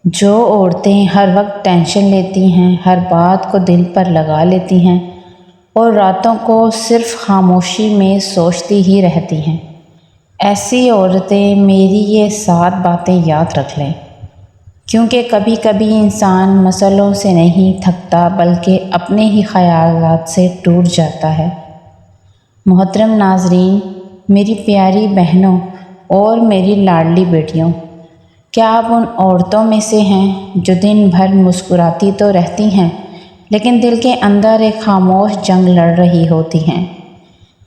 جو عورتیں ہر وقت ٹینشن لیتی ہیں، ہر بات کو دل پر لگا لیتی ہیں اور راتوں کو صرف خاموشی میں سوچتی ہی رہتی ہیں، ایسی عورتیں میری یہ 7 باتیں یاد رکھ لیں، کیونکہ کبھی کبھی انسان مسئلوں سے نہیں تھکتا بلکہ اپنے ہی خیالات سے ٹوٹ جاتا ہے۔ محترم ناظرین، میری پیاری بہنوں اور میری لاڈلی بیٹیوں، کیا آپ ان عورتوں میں سے ہیں جو دن بھر مسکراتی تو رہتی ہیں لیکن دل کے اندر ایک خاموش جنگ لڑ رہی ہوتی ہیں؟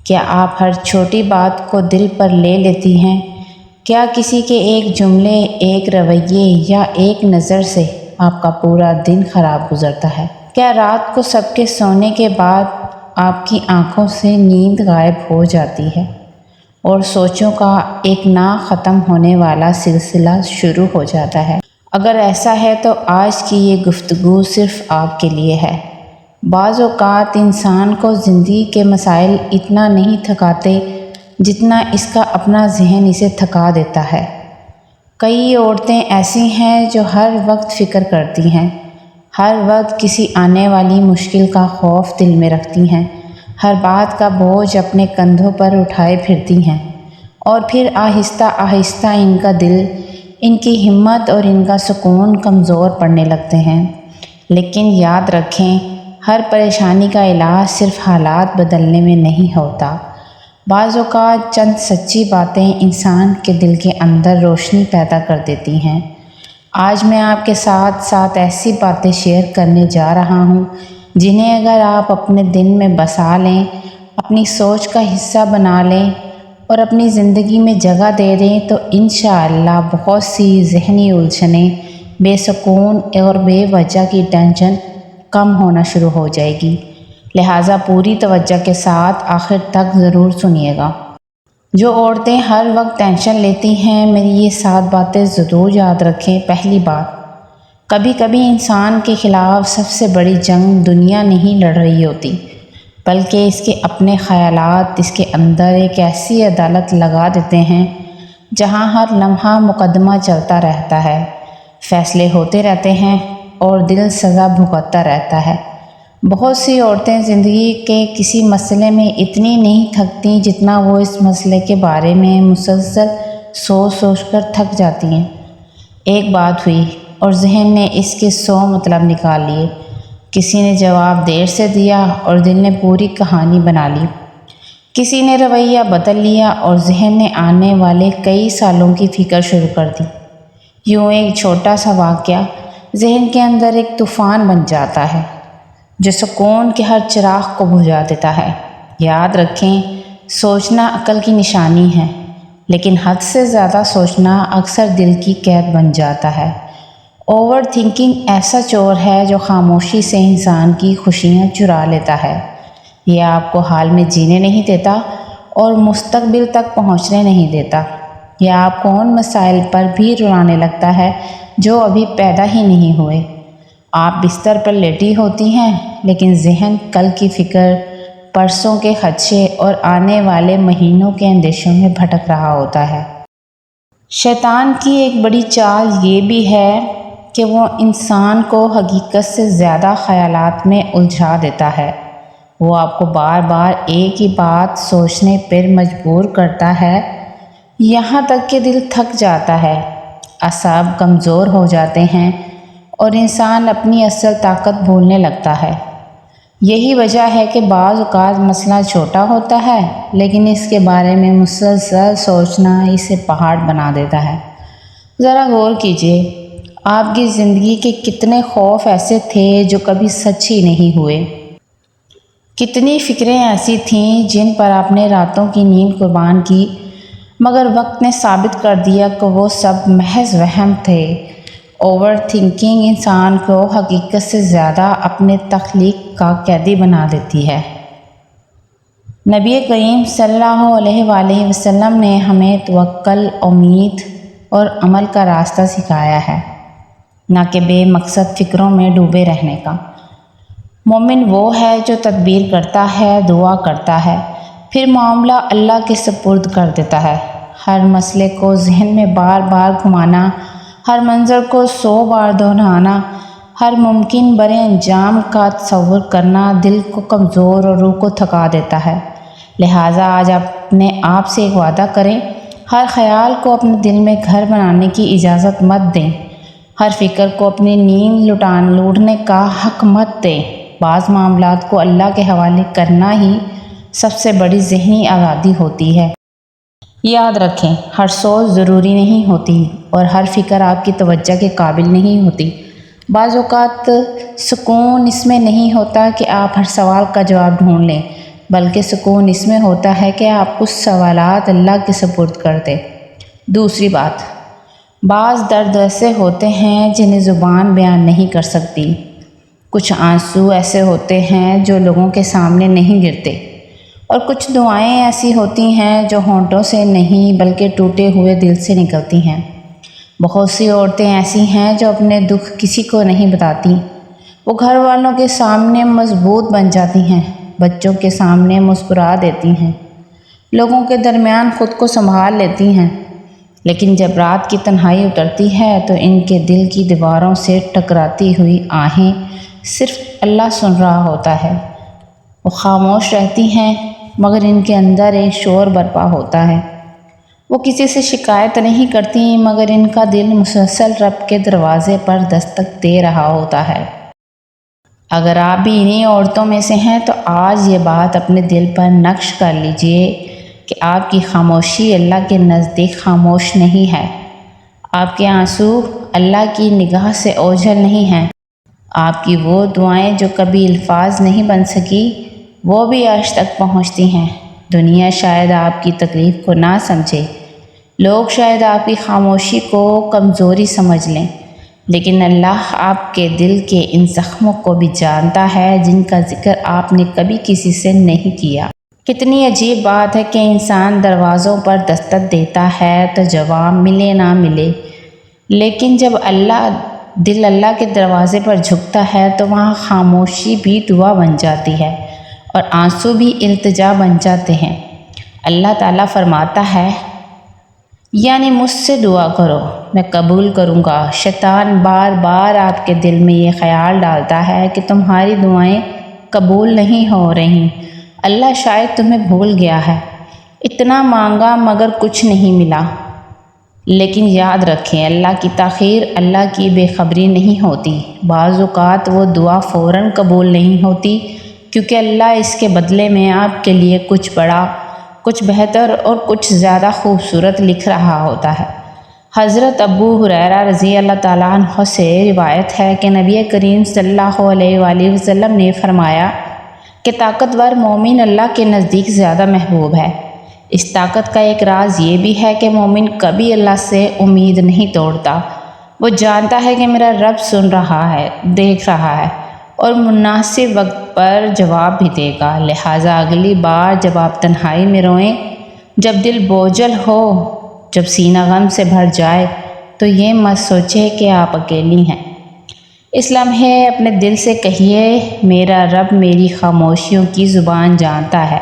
کیا آپ ہر چھوٹی بات کو دل پر لے لیتی ہیں؟ کیا کسی کے ایک جملے، ایک رویے یا ایک نظر سے آپ کا پورا دن خراب گزرتا ہے؟ کیا رات کو سب کے سونے کے بعد آپ کی آنکھوں سے نیند غائب ہو جاتی ہے اور سوچوں کا ایک نہ ختم ہونے والا سلسلہ شروع ہو جاتا ہے؟ اگر ایسا ہے تو آج کی یہ گفتگو صرف آپ کے لیے ہے۔ بعض اوقات انسان کو زندگی کے مسائل اتنا نہیں تھکاتے جتنا اس کا اپنا ذہن اسے تھکا دیتا ہے۔ کئی عورتیں ایسی ہیں جو ہر وقت فکر کرتی ہیں، ہر وقت کسی آنے والی مشکل کا خوف دل میں رکھتی ہیں، ہر بات کا بوجھ اپنے کندھوں پر اٹھائے پھرتی ہیں، اور پھر آہستہ آہستہ ان کا دل، ان کی ہمت اور ان کا سکون کمزور پڑنے لگتے ہیں۔ لیکن یاد رکھیں، ہر پریشانی کا علاج صرف حالات بدلنے میں نہیں ہوتا۔ بعض اوقات چند سچی باتیں انسان کے دل کے اندر روشنی پیدا کر دیتی ہیں۔ آج میں آپ کے ساتھ 7 ایسی باتیں شیئر کرنے جا رہا ہوں جنہیں اگر آپ اپنے دل میں بسا لیں، اپنی سوچ کا حصہ بنا لیں اور اپنی زندگی میں جگہ دے دیں تو انشاءاللہ بہت سی ذہنی الجھنیں، بے سکون اور بے وجہ کی ٹینشن کم ہونا شروع ہو جائے گی۔ لہٰذا پوری توجہ کے ساتھ آخر تک ضرور سنیے گا۔ جو عورتیں ہر وقت ٹینشن لیتی ہیں، میری یہ 7 باتیں ضرور یاد رکھیں۔ پہلی بات، کبھی کبھی انسان کے خلاف سب سے بڑی جنگ دنیا نہیں لڑ رہی ہوتی، بلکہ اس کے اپنے خیالات اس کے اندر ایک ایسی عدالت لگا دیتے ہیں جہاں ہر لمحہ مقدمہ چلتا رہتا ہے، فیصلے ہوتے رہتے ہیں اور دل سزا بھگتتا رہتا ہے۔ بہت سی عورتیں زندگی کے کسی مسئلے میں اتنی نہیں تھکتی جتنا وہ اس مسئلے کے بارے میں مسلسل سوچ سوچ کر تھک جاتی ہیں۔ ایک بات ہوئی اور ذہن نے اس کے 100 مطلب نکال لیے، کسی نے جواب دیر سے دیا اور دل نے پوری کہانی بنا لی، کسی نے رویہ بدل لیا اور ذہن نے آنے والے کئی سالوں کی فکر شروع کر دی۔ یوں ایک چھوٹا سا واقعہ ذہن کے اندر ایک طوفان بن جاتا ہے جو سکون کے ہر چراغ کو بجھا دیتا ہے۔ یاد رکھیں، سوچنا عقل کی نشانی ہے، لیکن حد سے زیادہ سوچنا اکثر دل کی قید بن جاتا ہے۔ اوور تھنکنگ ایسا چور ہے جو خاموشی سے انسان کی خوشیاں چرا لیتا ہے۔ یہ آپ کو حال میں جینے نہیں دیتا اور مستقبل تک پہنچنے نہیں دیتا۔ یہ آپ کو ان مسائل پر بھی رلانے لگتا ہے جو ابھی پیدا ہی نہیں ہوئے۔ آپ بستر پر لیٹی ہوتی ہیں لیکن ذہن کل کی فکر، پرسوں کے خدشے اور آنے والے مہینوں کے اندیشوں میں بھٹک رہا ہوتا ہے۔ شیطان کی ایک بڑی چال یہ بھی ہے کہ وہ انسان کو حقیقت سے زیادہ خیالات میں الجھا دیتا ہے۔ وہ آپ کو بار بار ایک ہی بات سوچنے پر مجبور کرتا ہے، یہاں تک کہ دل تھک جاتا ہے، اعصاب کمزور ہو جاتے ہیں اور انسان اپنی اصل طاقت بھولنے لگتا ہے۔ یہی وجہ ہے کہ بعض اوقات مسئلہ چھوٹا ہوتا ہے لیکن اس کے بارے میں مسلسل سوچنا اسے پہاڑ بنا دیتا ہے۔ ذرا غور کیجئے، آپ کی زندگی کے کتنے خوف ایسے تھے جو کبھی سچ ہی نہیں ہوئے؟ کتنی فکریں ایسی تھیں جن پر آپ نے راتوں کی نیند قربان کی، مگر وقت نے ثابت کر دیا کہ وہ سب محض وہم تھے۔ اوور تھنکنگ انسان کو حقیقت سے زیادہ اپنے تخلیق کا قیدی بنا دیتی ہے۔ نبی کریم صلی اللہ علیہ وآلہ وسلم نے ہمیں توکل، امید اور عمل کا راستہ سکھایا ہے، نہ کہ بے مقصد فکروں میں ڈوبے رہنے کا۔ مومن وہ ہے جو تدبیر کرتا ہے، دعا کرتا ہے، پھر معاملہ اللہ کے سپرد کر دیتا ہے۔ ہر مسئلے کو ذہن میں بار بار گھمانا ہر منظر کو 100 بار دہرانا، ہر ممکن برے انجام کا تصور کرنا دل کو کمزور اور روح کو تھکا دیتا ہے۔ لہٰذا آج اپنے آپ سے ایک وعدہ کریں، ہر خیال کو اپنے دل میں گھر بنانے کی اجازت مت دیں، ہر فکر کو اپنی نیند لوٹنے کا حق مت دیں۔ بعض معاملات کو اللہ کے حوالے کرنا ہی سب سے بڑی ذہنی آزادی ہوتی ہے۔ یاد رکھیں، ہر سوچ ضروری نہیں ہوتی اور ہر فکر آپ کی توجہ کے قابل نہیں ہوتی۔ بعض اوقات سکون اس میں نہیں ہوتا کہ آپ ہر سوال کا جواب ڈھونڈ لیں، بلکہ سکون اس میں ہوتا ہے کہ آپ کچھ سوالات اللہ کے سپرد کر دیں۔ دوسری بات، بعض درد ایسے ہوتے ہیں جنہیں زبان بیان نہیں کر سکتی۔ کچھ آنسو ایسے ہوتے ہیں جو لوگوں کے سامنے نہیں گرتے، اور کچھ دعائیں ایسی ہوتی ہیں جو ہونٹوں سے نہیں بلکہ ٹوٹے ہوئے دل سے نکلتی ہیں۔ بہت سی عورتیں ایسی ہیں جو اپنے دکھ کسی کو نہیں بتاتی۔ وہ گھر والوں کے سامنے مضبوط بن جاتی ہیں، بچوں کے سامنے مسکرا دیتی ہیں، لوگوں کے درمیان خود کو سنبھال لیتی ہیں، لیکن جب رات کی تنہائی اترتی ہے تو ان کے دل کی دیواروں سے ٹکراتی ہوئی آہیں صرف اللہ سن رہا ہوتا ہے۔ وہ خاموش رہتی ہیں، مگر ان کے اندر ایک شور برپا ہوتا ہے۔ وہ کسی سے شکایت نہیں کرتی، مگر ان کا دل مسلسل رب کے دروازے پر دستک دے رہا ہوتا ہے۔ اگر آپ بھی انہی عورتوں میں سے ہیں تو آج یہ بات اپنے دل پر نقش کر لیجئے کہ آپ کی خاموشی اللہ کے نزدیک خاموش نہیں ہے، آپ کے آنسو اللہ کی نگاہ سے اوجھل نہیں ہیں، آپ کی وہ دعائیں جو کبھی الفاظ نہیں بن سکی وہ بھی عرش تک پہنچتی ہیں۔ دنیا شاید آپ کی تکلیف کو نہ سمجھے، لوگ شاید آپ کی خاموشی کو کمزوری سمجھ لیں، لیکن اللہ آپ کے دل کے ان زخموں کو بھی جانتا ہے جن کا ذکر آپ نے کبھی کسی سے نہیں کیا۔ کتنی عجیب بات ہے کہ انسان دروازوں پر دستک دیتا ہے تو جواب ملے نہ ملے، لیکن جب دل اللہ کے دروازے پر جھکتا ہے تو وہاں خاموشی بھی دعا بن جاتی ہے اور آنسو بھی التجا بن جاتے ہیں۔ اللہ تعالیٰ فرماتا ہے، یعنی مجھ سے دعا کرو میں قبول کروں گا۔ شیطان بار بار آپ کے دل میں یہ خیال ڈالتا ہے کہ تمہاری دعائیں قبول نہیں ہو رہیں، اللہ شاید تمہیں بھول گیا ہے، اتنا مانگا مگر کچھ نہیں ملا۔ لیکن یاد رکھیں، اللہ کی تاخیر اللہ کی بے خبری نہیں ہوتی۔ بعض اوقات وہ دعا فوراً قبول نہیں ہوتی کیونکہ اللہ اس کے بدلے میں آپ کے لیے کچھ بڑا، کچھ بہتر اور کچھ زیادہ خوبصورت لکھ رہا ہوتا ہے۔ حضرت ابو ہریرہ رضی اللہ تعالیٰ عنہ سے روایت ہے کہ نبی کریم صلی اللہ علیہ وآلہ وسلم نے فرمایا کہ طاقتور مومن اللہ کے نزدیک زیادہ محبوب ہے۔ اس طاقت کا ایک راز یہ بھی ہے کہ مومن کبھی اللہ سے امید نہیں توڑتا۔ وہ جانتا ہے کہ میرا رب سن رہا ہے، دیکھ رہا ہے اور مناسب وقت پر جواب بھی دے گا۔ لہٰذا اگلی بار جب آپ تنہائی میں روئیں، جب دل بوجھل ہو، جب سینہ غم سے بھر جائے، تو یہ مت سوچیں کہ آپ اکیلی ہیں۔ اس لمحے اپنے دل سے کہیے، میرا رب میری خاموشیوں کی زبان جانتا ہے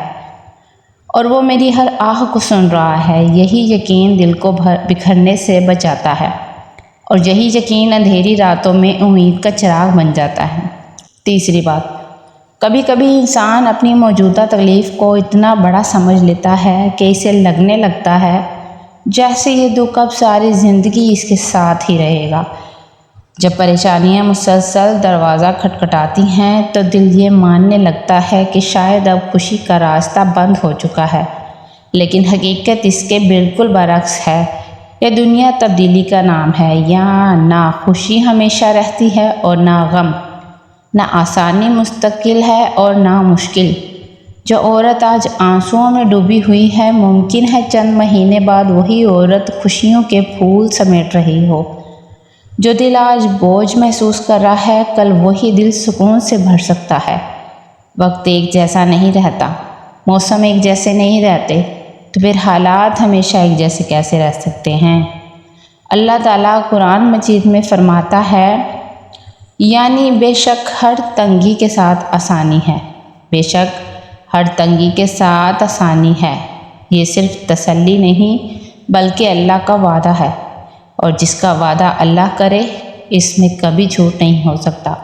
اور وہ میری ہر آہ کو سن رہا ہے۔ یہی یقین دل کو بکھرنے سے بچاتا ہے اور یہی یقین اندھیری راتوں میں امید کا چراغ بن جاتا ہے۔ تیسری بات، کبھی کبھی انسان اپنی موجودہ تکلیف کو اتنا بڑا سمجھ لیتا ہے کہ اسے لگنے لگتا ہے جیسے یہ دکھ اب ساری زندگی اس کے ساتھ ہی رہے گا۔ جب پریشانیاں مسلسل دروازہ کھٹکھٹاتی ہیں تو دل یہ ماننے لگتا ہے کہ شاید اب خوشی کا راستہ بند ہو چکا ہے، لیکن حقیقت اس کے بالکل برعکس ہے۔ یہ دنیا تبدیلی کا نام ہے، یہاں نہ خوشی ہمیشہ رہتی ہے اور نہ غم، نہ آسانی مستقل ہے اور نہ مشکل۔ جو عورت آج آنسوؤں میں ڈوبی ہوئی ہے، ممکن ہے چند مہینے بعد وہی عورت خوشیوں کے پھول سمیٹ رہی ہو۔ جو دل آج بوجھ محسوس کر رہا ہے، کل وہی دل سکون سے بھر سکتا ہے۔ وقت ایک جیسا نہیں رہتا، موسم ایک جیسے نہیں رہتے، تو پھر حالات ہمیشہ ایک جیسے کیسے رہ سکتے ہیں؟ اللہ تعالیٰ قرآن مجید میں فرماتا ہے، یعنی بے شک ہر تنگی کے ساتھ آسانی ہے، بے شک ہر تنگی کے ساتھ آسانی ہے۔ یہ صرف تسلی نہیں بلکہ اللہ کا وعدہ ہے، اور جس کا وعدہ اللہ کرے اس میں کبھی جھوٹ نہیں ہو سکتا۔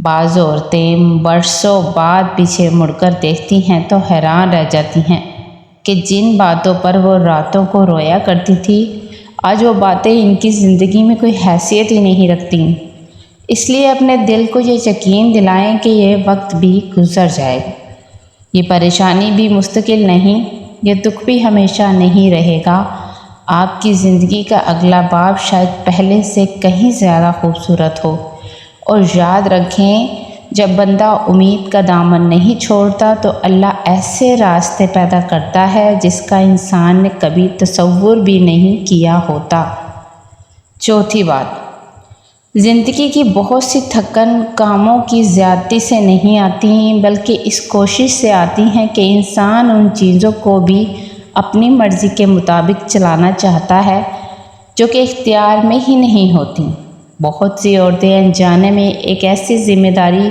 بعض عورتیں برسوں بعد پیچھے مڑ کر دیکھتی ہیں تو حیران رہ جاتی ہیں کہ جن باتوں پر وہ راتوں کو رویا کرتی تھی آج وہ باتیں ان کی زندگی میں کوئی حیثیت ہی نہیں رکھتی۔ اس لیے اپنے دل کو یہ یقین دلائیں کہ یہ وقت بھی گزر جائے گا، یہ پریشانی بھی مستقل نہیں، یہ دکھ بھی ہمیشہ نہیں رہے گا۔ آپ کی زندگی کا اگلا باب شاید پہلے سے کہیں زیادہ خوبصورت ہو۔ اور یاد رکھیں، جب بندہ امید کا دامن نہیں چھوڑتا تو اللہ ایسے راستے پیدا کرتا ہے جس کا انسان نے کبھی تصور بھی نہیں کیا ہوتا۔ چوتھی بات، زندگی کی بہت سی تھکن کاموں کی زیادتی سے نہیں آتی بلکہ اس کوشش سے آتی ہیں کہ انسان ان چیزوں کو بھی اپنی مرضی کے مطابق چلانا چاہتا ہے جو کہ اختیار میں ہی نہیں ہوتی۔ بہت سی عورتیں انجانے میں ایک ایسی ذمہ داری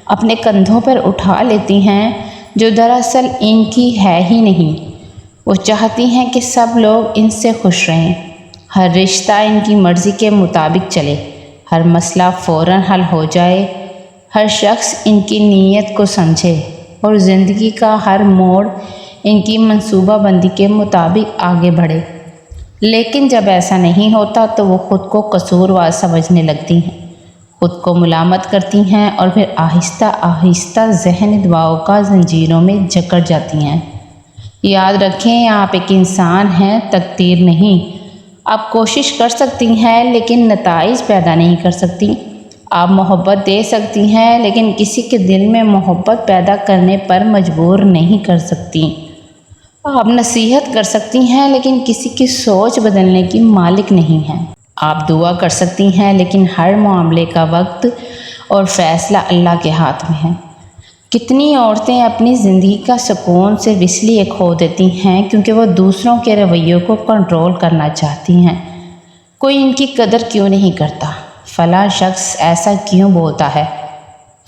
اپنے کندھوں پر اٹھا لیتی ہیں جو دراصل ان کی ہے ہی نہیں۔ وہ چاہتی ہیں کہ سب لوگ ان سے خوش رہیں، ہر رشتہ ان کی مرضی کے مطابق چلے، ہر مسئلہ فوراً حل ہو جائے، ہر شخص ان کی نیت کو سمجھے اور زندگی کا ہر موڑ ان کی منصوبہ بندی کے مطابق آگے بڑھے۔ لیکن جب ایسا نہیں ہوتا تو وہ خود کو قصوروار سمجھنے لگتی ہیں، خود کو ملامت کرتی ہیں اور پھر آہستہ آہستہ ذہنی دباؤ کا زنجیروں میں جکڑ جاتی ہیں۔ یاد رکھیں، آپ ایک انسان ہیں، تقدیر نہیں۔ آپ کوشش کر سکتی ہیں لیکن نتائج پیدا نہیں کر سکتی۔ آپ محبت دے سکتی ہیں لیکن کسی کے دل میں محبت پیدا کرنے پر مجبور نہیں کر سکتی۔ آپ نصیحت کر سکتی ہیں لیکن کسی کی سوچ بدلنے کی مالک نہیں ہیں۔ آپ دعا کر سکتی ہیں لیکن ہر معاملے کا وقت اور فیصلہ اللہ کے ہاتھ میں ہے۔ کتنی عورتیں اپنی زندگی کا سکون صرف اس لیے کھو دیتی ہیں کیونکہ وہ دوسروں کے رویوں کو کنٹرول کرنا چاہتی ہیں۔ کوئی ان کی قدر کیوں نہیں کرتا؟ فلاں شخص ایسا کیوں بولتا ہے؟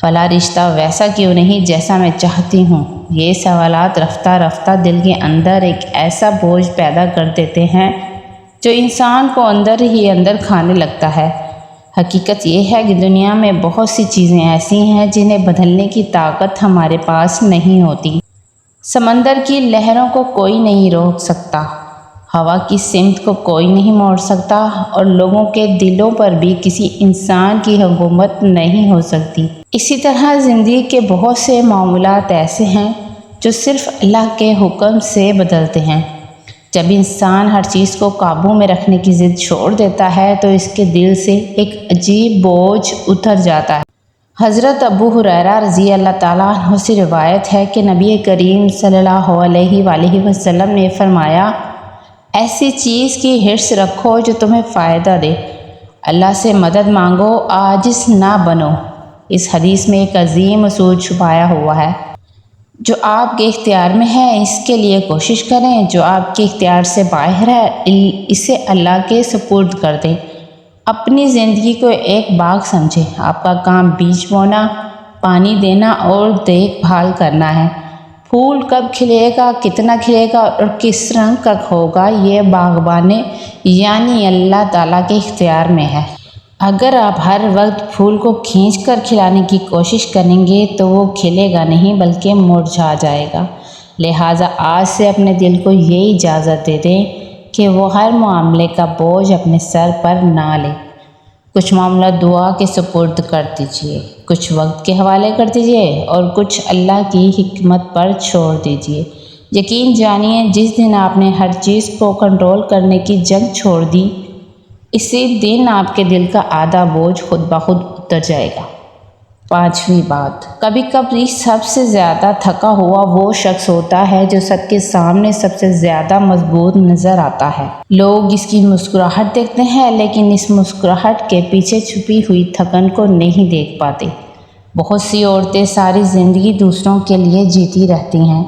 فلاں رشتہ ویسا کیوں نہیں جیسا میں چاہتی ہوں؟ یہ سوالات رفتہ رفتہ دل کے اندر ایک ایسا بوجھ پیدا کر دیتے ہیں جو انسان کو اندر ہی اندر کھانے لگتا ہے۔ حقیقت یہ ہے کہ دنیا میں بہت سی چیزیں ایسی ہیں جنہیں بدلنے کی طاقت ہمارے پاس نہیں ہوتی۔ سمندر کی لہروں کو کوئی نہیں روک سکتا، ہوا کی سمت کو کوئی نہیں موڑ سکتا اور لوگوں کے دلوں پر بھی کسی انسان کی حکومت نہیں ہو سکتی۔ اسی طرح زندگی کے بہت سے معاملات ایسے ہیں جو صرف اللہ کے حکم سے بدلتے ہیں۔ جب انسان ہر چیز کو قابو میں رکھنے کی ضد چھوڑ دیتا ہے تو اس کے دل سے ایک عجیب بوجھ اتر جاتا ہے۔ حضرت ابو ہریرہ رضی اللہ تعالیٰ عنہ سے روایت ہے کہ نبی کریم صلی اللہ علیہ وآلہ وسلم نے فرمایا، ایسی چیز کی حرص رکھو جو تمہیں فائدہ دے، اللہ سے مدد مانگو، عاجز نہ بنو۔ اس حدیث میں ایک عظیم اصول چھپایا ہوا ہے، جو آپ کے اختیار میں ہے اس کے لیے کوشش کریں، جو آپ کے اختیار سے باہر ہے اسے اللہ کے سپرد کر دیں۔ اپنی زندگی کو ایک باغ سمجھیں، آپ کا کام بیج بونا، پانی دینا اور دیکھ بھال کرنا ہے۔ پھول کب کھلے گا، کتنا کھلے گا اور کس رنگ کا ہوگا، یہ باغبانے یعنی اللہ تعالیٰ کے اختیار میں ہے۔ اگر آپ ہر وقت پھول کو کھینچ کر کھلانے کی کوشش کریں گے تو وہ کھلے گا نہیں بلکہ مرجھا جائے گا۔ لہٰذا آج سے اپنے دل کو یہ اجازت دے دیں کہ وہ ہر معاملے کا بوجھ اپنے سر پر نہ لے۔ کچھ معاملہ دعا کے سپرد کر دیجیے، کچھ وقت کے حوالے کر دیجیے اور کچھ اللہ کی حکمت پر چھوڑ دیجیے۔ یقین جانیے، جس دن آپ نے ہر چیز کو کنٹرول کرنے کی جنگ چھوڑ دی، اسی دن آپ کے دل کا آدھا بوجھ خود بخود اتر جائے گا۔ پانچویں بات، کبھی کبھی سب سے زیادہ تھکا ہوا وہ شخص ہوتا ہے جو سب کے سامنے سب سے زیادہ مضبوط نظر آتا ہے۔ لوگ اس کی مسکراہٹ دیکھتے ہیں لیکن اس مسکراہٹ کے پیچھے چھپی ہوئی تھکن کو نہیں دیکھ پاتے۔ بہت سی عورتیں ساری زندگی دوسروں کے لیے جیتی رہتی ہیں۔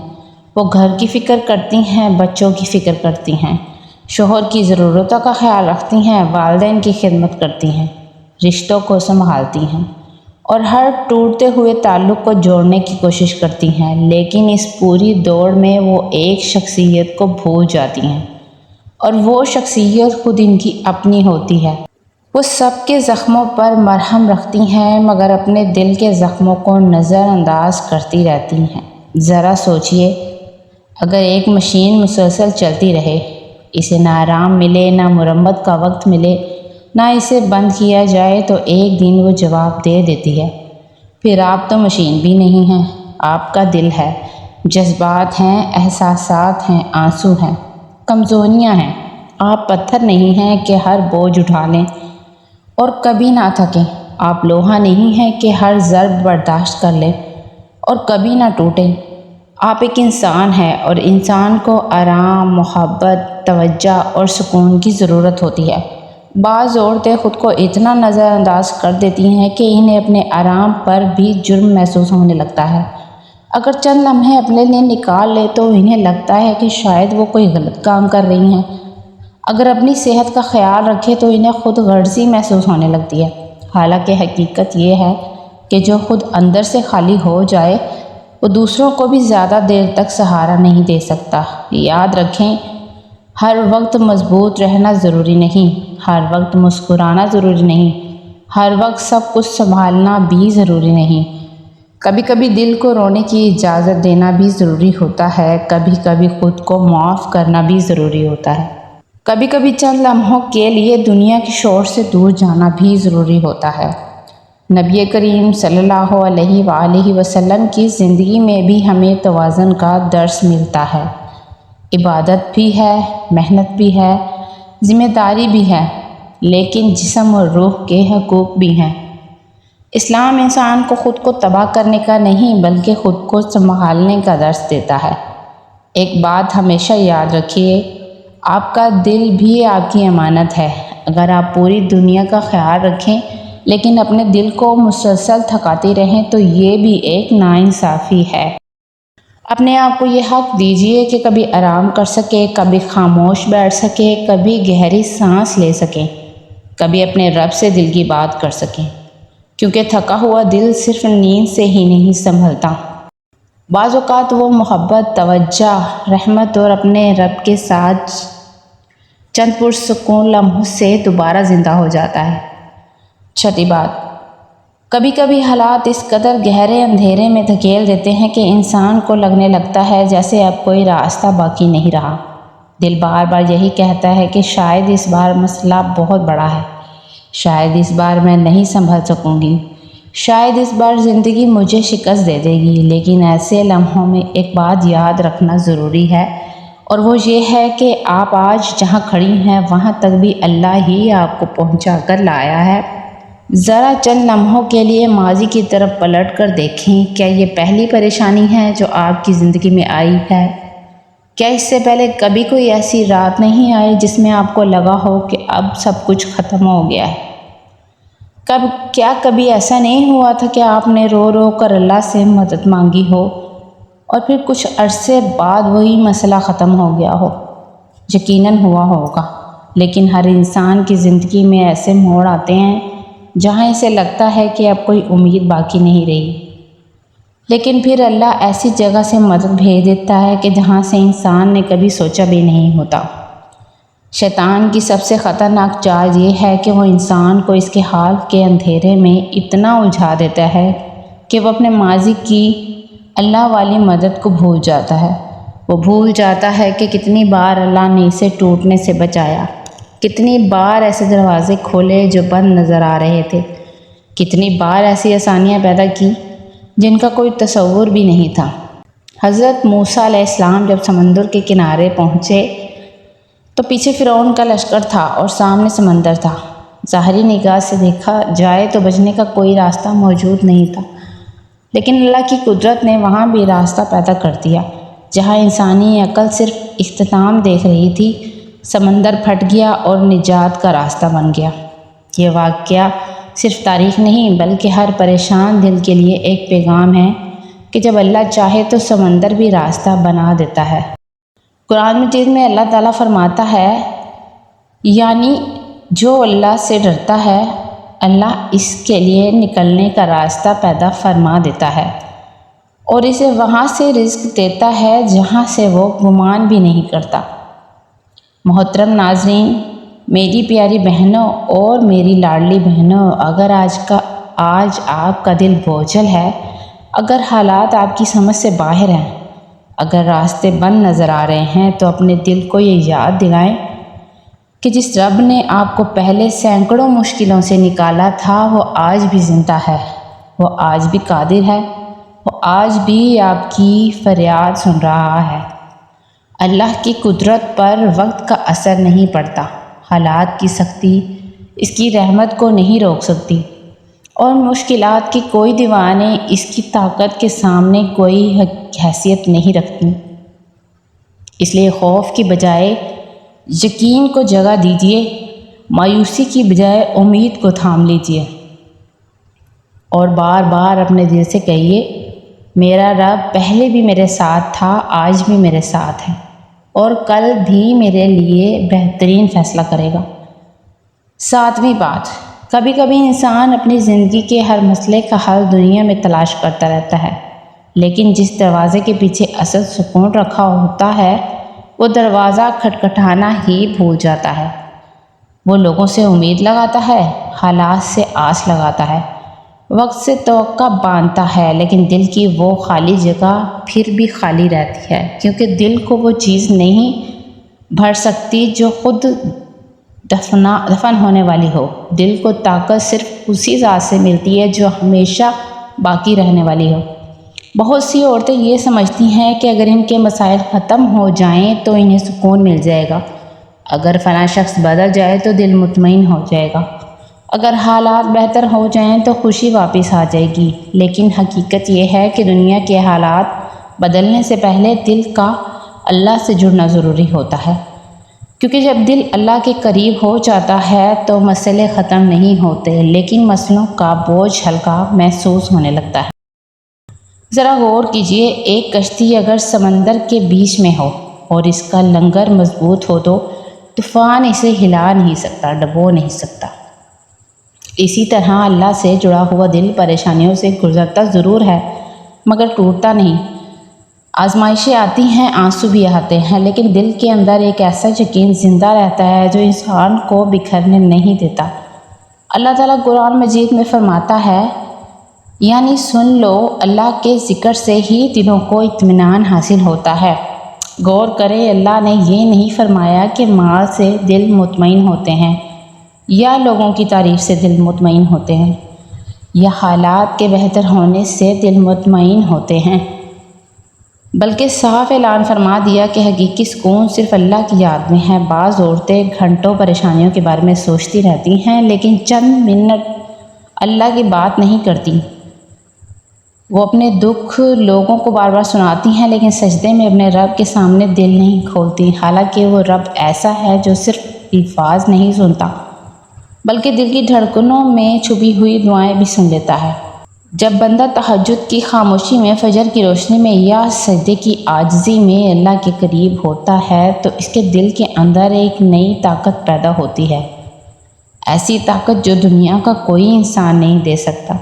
وہ گھر کی فکر کرتی ہیں، بچوں کی فکر کرتی ہیں، شوہر کی ضرورتوں کا خیال رکھتی ہیں، والدین کی خدمت کرتی ہیں، رشتوں کو سنبھالتی ہیں اور ہر ٹوٹتے ہوئے تعلق کو جوڑنے کی کوشش کرتی ہیں، لیکن اس پوری دوڑ میں وہ ایک شخصیت کو بھول جاتی ہیں۔ اور وہ شخصیت خود ان کی اپنی ہوتی ہے۔ وہ سب کے زخموں پر مرہم رکھتی ہیں مگر اپنے دل کے زخموں کو نظر انداز کرتی رہتی ہیں۔ ذرا سوچئے، اگر ایک مشین مسلسل چلتی رہے، اسے نہ آرام ملے، نہ مرمت کا وقت ملے، نہ اسے بند کیا جائے تو ایک دن وہ جواب دے دیتی ہے، پھر آپ تو مشین بھی نہیں ہیں، آپ کا دل ہے، جذبات ہیں، احساسات ہیں، آنسو ہیں، کمزوریاں ہیں۔ آپ پتھر نہیں ہیں کہ ہر بوجھ اٹھا لیں اور کبھی نہ تھکیں۔ آپ لوہا نہیں ہیں کہ ہر ضرب برداشت کر لیں اور کبھی نہ ٹوٹیں۔ آپ ایک انسان ہیں اور انسان کو آرام، محبت، توجہ اور سکون کی ضرورت ہوتی ہے۔ بعض عورتیں خود کو اتنا نظر انداز کر دیتی ہیں کہ انہیں اپنے آرام پر بھی جرم محسوس ہونے لگتا ہے۔ اگر چند لمحے اپنے لیے نکال لے تو انہیں لگتا ہے کہ شاید وہ کوئی غلط کام کر رہی ہیں۔ اگر اپنی صحت کا خیال رکھے تو انہیں خود غرضی محسوس ہونے لگتی ہے۔ حالانکہ حقیقت یہ ہے کہ جو خود اندر سے خالی ہو جائے وہ دوسروں کو بھی زیادہ دیر تک سہارا نہیں دے سکتا۔ یاد رکھیں، ہر وقت مضبوط رہنا ضروری نہیں، ہر وقت مسکرانا ضروری نہیں، ہر وقت سب کچھ سنبھالنا بھی ضروری نہیں۔ کبھی کبھی دل کو رونے کی اجازت دینا بھی ضروری ہوتا ہے، کبھی کبھی خود کو معاف کرنا بھی ضروری ہوتا ہے، کبھی کبھی چند لمحوں کے لیے دنیا کے شور سے دور جانا بھی ضروری ہوتا ہے۔ نبی کریم صلی اللہ علیہ وآلہ وسلم کی زندگی میں بھی ہمیں توازن کا درس ملتا ہے۔ عبادت بھی ہے، محنت بھی ہے، ذمہ داری بھی ہے، لیکن جسم اور روح کے حقوق بھی ہیں۔ اسلام انسان کو خود کو تباہ کرنے کا نہیں بلکہ خود کو سنبھالنے کا درس دیتا ہے۔ ایک بات ہمیشہ یاد رکھیے، آپ کا دل بھی آپ کی امانت ہے۔ اگر آپ پوری دنیا کا خیال رکھیں لیکن اپنے دل کو مسلسل تھکاتی رہیں تو یہ بھی ایک ناانصافی ہے۔ اپنے آپ کو یہ حق دیجیے کہ کبھی آرام کر سکے، کبھی خاموش بیٹھ سکے، کبھی گہری سانس لے سکیں، کبھی اپنے رب سے دل کی بات کر سکیں، کیونکہ تھکا ہوا دل صرف نیند سے ہی نہیں سنبھلتا۔ بعض اوقات وہ محبت، توجہ، رحمت اور اپنے رب کے ساتھ چند پرسکون لمحوں سے دوبارہ زندہ ہو جاتا ہے۔ چھٹی بات، کبھی کبھی حالات اس قدر گہرے اندھیرے میں دھکیل دیتے ہیں کہ انسان کو لگنے لگتا ہے جیسے اب کوئی راستہ باقی نہیں رہا۔ دل بار بار یہی کہتا ہے کہ شاید اس بار مسئلہ بہت بڑا ہے، شاید اس بار میں نہیں سنبھل سکوں گی، شاید اس بار زندگی مجھے شکست دے دے گی۔ لیکن ایسے لمحوں میں ایک بات یاد رکھنا ضروری ہے، اور وہ یہ ہے کہ آپ آج جہاں کھڑی ہیں وہاں تک بھی اللہ ہی آپ کو پہنچا کر لایا ہے۔ ذرا چند لمحوں کے لیے ماضی کی طرف پلٹ کر دیکھیں، کیا یہ پہلی پریشانی ہے جو آپ کی زندگی میں آئی ہے؟ کیا اس سے پہلے کبھی کوئی ایسی رات نہیں آئی جس میں آپ کو لگا ہو کہ اب سب کچھ ختم ہو گیا ہے؟ کیا کبھی ایسا نہیں ہوا تھا کہ آپ نے رو رو کر اللہ سے مدد مانگی ہو اور پھر کچھ عرصے بعد وہی مسئلہ ختم ہو گیا ہو؟ یقیناً ہوا ہوگا، لیکن ہر انسان کی زندگی میں ایسے موڑ آتے ہیں جہاں اسے لگتا ہے کہ اب کوئی امید باقی نہیں رہی، لیکن پھر اللہ ایسی جگہ سے مدد بھیج دیتا ہے کہ جہاں سے انسان نے کبھی سوچا بھی نہیں ہوتا۔ شیطان کی سب سے خطرناک چال یہ ہے کہ وہ انسان کو اس کے حال کے اندھیرے میں اتنا الجھا دیتا ہے کہ وہ اپنے ماضی کی اللہ والی مدد کو بھول جاتا ہے۔ وہ بھول جاتا ہے کہ کتنی بار اللہ نے اسے ٹوٹنے سے بچایا، کتنی بار ایسے دروازے کھولے جو بند نظر آ رہے تھے، کتنی بار ایسی آسانیاں پیدا کی جن کا کوئی تصور بھی نہیں تھا۔ حضرت موسیٰ علیہ السلام جب سمندر کے کنارے پہنچے تو پیچھے فرعون کا لشکر تھا اور سامنے سمندر تھا۔ ظاہری نگاہ سے دیکھا جائے تو بچنے کا کوئی راستہ موجود نہیں تھا، لیکن اللہ کی قدرت نے وہاں بھی راستہ پیدا کر دیا۔ جہاں انسانی عقل صرف اختتام دیکھ رہی تھی، سمندر پھٹ گیا اور نجات کا راستہ بن گیا۔ یہ واقعہ صرف تاریخ نہیں بلکہ ہر پریشان دل کے لیے ایک پیغام ہے کہ جب اللہ چاہے تو سمندر بھی راستہ بنا دیتا ہے۔ قرآن مجید میں اللہ تعالیٰ فرماتا ہے، یعنی جو اللہ سے ڈرتا ہے اللہ اس کے لیے نکلنے کا راستہ پیدا فرما دیتا ہے اور اسے وہاں سے رزق دیتا ہے جہاں سے وہ گمان بھی نہیں کرتا۔ محترم ناظرین، میری پیاری بہنوں اور میری لاڈلی بہنوں، اگر آج آپ کا دل بوجھل ہے، اگر حالات آپ کی سمجھ سے باہر ہیں، اگر راستے بند نظر آ رہے ہیں، تو اپنے دل کو یہ یاد دلائیں کہ جس رب نے آپ کو پہلے سینکڑوں مشکلوں سے نکالا تھا، وہ آج بھی زندہ ہے، وہ آج بھی قادر ہے، وہ آج بھی آپ کی فریاد سن رہا ہے۔ اللہ کی قدرت پر وقت کا اثر نہیں پڑتا، حالات کی سختی اس کی رحمت کو نہیں روک سکتی، اور مشکلات کی کوئی دیواریں اس کی طاقت کے سامنے کوئی حیثیت نہیں رکھتی۔ اس لیے خوف کی بجائے یقین کو جگہ دیجیے، مایوسی کی بجائے امید کو تھام لیجیے، اور بار بار اپنے دل سے کہیے، میرا رب پہلے بھی میرے ساتھ تھا، آج بھی میرے ساتھ ہے، اور کل بھی میرے لیے بہترین فیصلہ کرے گا۔ 7ویں بات، کبھی کبھی انسان اپنی زندگی کے ہر مسئلے کا حل دنیا میں تلاش کرتا رہتا ہے، لیکن جس دروازے کے پیچھے اصل سکون رکھا ہوتا ہے، وہ دروازہ کھٹکھٹانا ہی بھول جاتا ہے۔ وہ لوگوں سے امید لگاتا ہے، حالات سے آس لگاتا ہے، وقت سے توقع باندھتا ہے، لیکن دل کی وہ خالی جگہ پھر بھی خالی رہتی ہے، کیونکہ دل کو وہ چیز نہیں بھر سکتی جو خود دفن ہونے والی ہو۔ دل کو طاقت صرف اسی ذات سے ملتی ہے جو ہمیشہ باقی رہنے والی ہو۔ بہت سی عورتیں یہ سمجھتی ہیں کہ اگر ان کے مسائل ختم ہو جائیں تو انہیں سکون مل جائے گا، اگر فلاں شخص بدل جائے تو دل مطمئن ہو جائے گا، اگر حالات بہتر ہو جائیں تو خوشی واپس آ جائے گی۔ لیکن حقیقت یہ ہے کہ دنیا کے حالات بدلنے سے پہلے دل کا اللہ سے جڑنا ضروری ہوتا ہے، کیونکہ جب دل اللہ کے قریب ہو جاتا ہے تو مسئلے ختم نہیں ہوتے، لیکن مسئلوں کا بوجھ ہلکا محسوس ہونے لگتا ہے۔ ذرا غور کیجئے، ایک کشتی اگر سمندر کے بیچ میں ہو اور اس کا لنگر مضبوط ہو تو طوفان اسے ہلا نہیں سکتا، ڈبو نہیں سکتا۔ اسی طرح اللہ سے جڑا ہوا دل پریشانیوں سے گزرتا ضرور ہے، مگر ٹوٹتا نہیں۔ آزمائشیں آتی ہیں، آنسو بھی آتے ہیں، لیکن دل کے اندر ایک ایسا یقین زندہ رہتا ہے جو انسان کو بکھرنے نہیں دیتا۔ اللہ تعالیٰ قرآن مجید میں فرماتا ہے، یعنی سن لو، اللہ کے ذکر سے ہی دلوں کو اطمینان حاصل ہوتا ہے۔ غور کریں، اللہ نے یہ نہیں فرمایا کہ مال سے دل مطمئن ہوتے ہیں، یا لوگوں کی تعریف سے دل مطمئن ہوتے ہیں، یا حالات کے بہتر ہونے سے دل مطمئن ہوتے ہیں، بلکہ صاف اعلان فرما دیا کہ حقیقی سکون صرف اللہ کی یاد میں ہے۔ بعض عورتیں گھنٹوں پریشانیوں کے بارے میں سوچتی رہتی ہیں، لیکن چند منٹ اللہ کی بات نہیں کرتی۔ وہ اپنے دکھ لوگوں کو بار بار سناتی ہیں، لیکن سجدے میں اپنے رب کے سامنے دل نہیں کھولتی، حالانکہ وہ رب ایسا ہے جو صرف الفاظ نہیں سنتا، بلکہ دل کی دھڑکنوں میں چھپی ہوئی دعائیں بھی سن لیتا ہے۔ جب بندہ تہجد کی خاموشی میں، فجر کی روشنی میں، یا سجدے کی عاجزی میں اللہ کے قریب ہوتا ہے تو اس کے دل کے اندر ایک نئی طاقت پیدا ہوتی ہے، ایسی طاقت جو دنیا کا کوئی انسان نہیں دے سکتا۔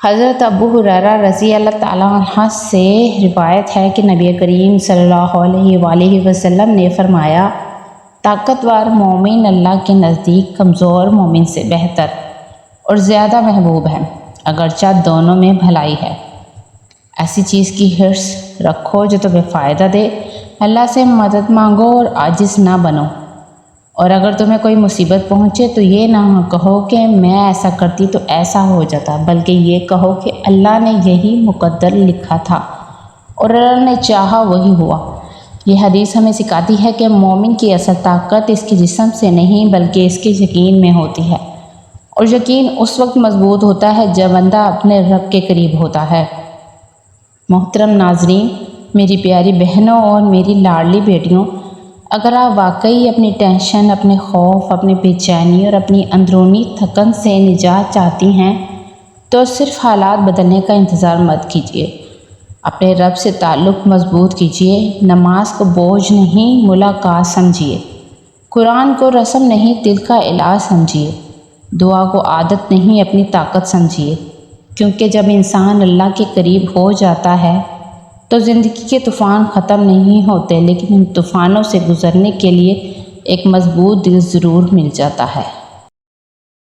حضرت ابو ہریرہ رضی اللہ تعالیٰ عنہ سے روایت ہے کہ نبی کریم صلی اللہ علیہ وآلہ وسلم نے فرمایا، طاقتور مومن اللہ کے نزدیک کمزور مومن سے بہتر اور زیادہ محبوب ہے، اگرچہ دونوں میں بھلائی ہے۔ ایسی چیز کی حرص رکھو جو تمہیں فائدہ دے، اللہ سے مدد مانگو اور عاجز نہ بنو، اور اگر تمہیں کوئی مصیبت پہنچے تو یہ نہ کہو کہ میں ایسا کرتی تو ایسا ہو جاتا، بلکہ یہ کہو کہ اللہ نے یہی مقدر لکھا تھا اور اللہ نے چاہا وہی ہوا۔ یہ حدیث ہمیں سکھاتی ہے کہ مومن کی اصل طاقت اس کے جسم سے نہیں بلکہ اس کے یقین میں ہوتی ہے، اور یقین اس وقت مضبوط ہوتا ہے جب بندہ اپنے رب کے قریب ہوتا ہے۔ محترم ناظرین، میری پیاری بہنوں اور میری لاڈلی بیٹیوں، اگر آپ واقعی اپنی ٹینشن، اپنے خوف، اپنی بے چینی اور اپنی اندرونی تھکن سے نجات چاہتی ہیں تو صرف حالات بدلنے کا انتظار مت کیجیے، اپنے رب سے تعلق مضبوط کیجیے۔ نماز کو بوجھ نہیں، ملاقات سمجھیے، قرآن کو رسم نہیں، دل کا علاج سمجھیے، دعا کو عادت نہیں، اپنی طاقت سمجھیے، کیونکہ جب انسان اللہ کے قریب ہو جاتا ہے تو زندگی کے طوفان ختم نہیں ہوتے، لیکن ان طوفانوں سے گزرنے کے لیے ایک مضبوط دل ضرور مل جاتا ہے۔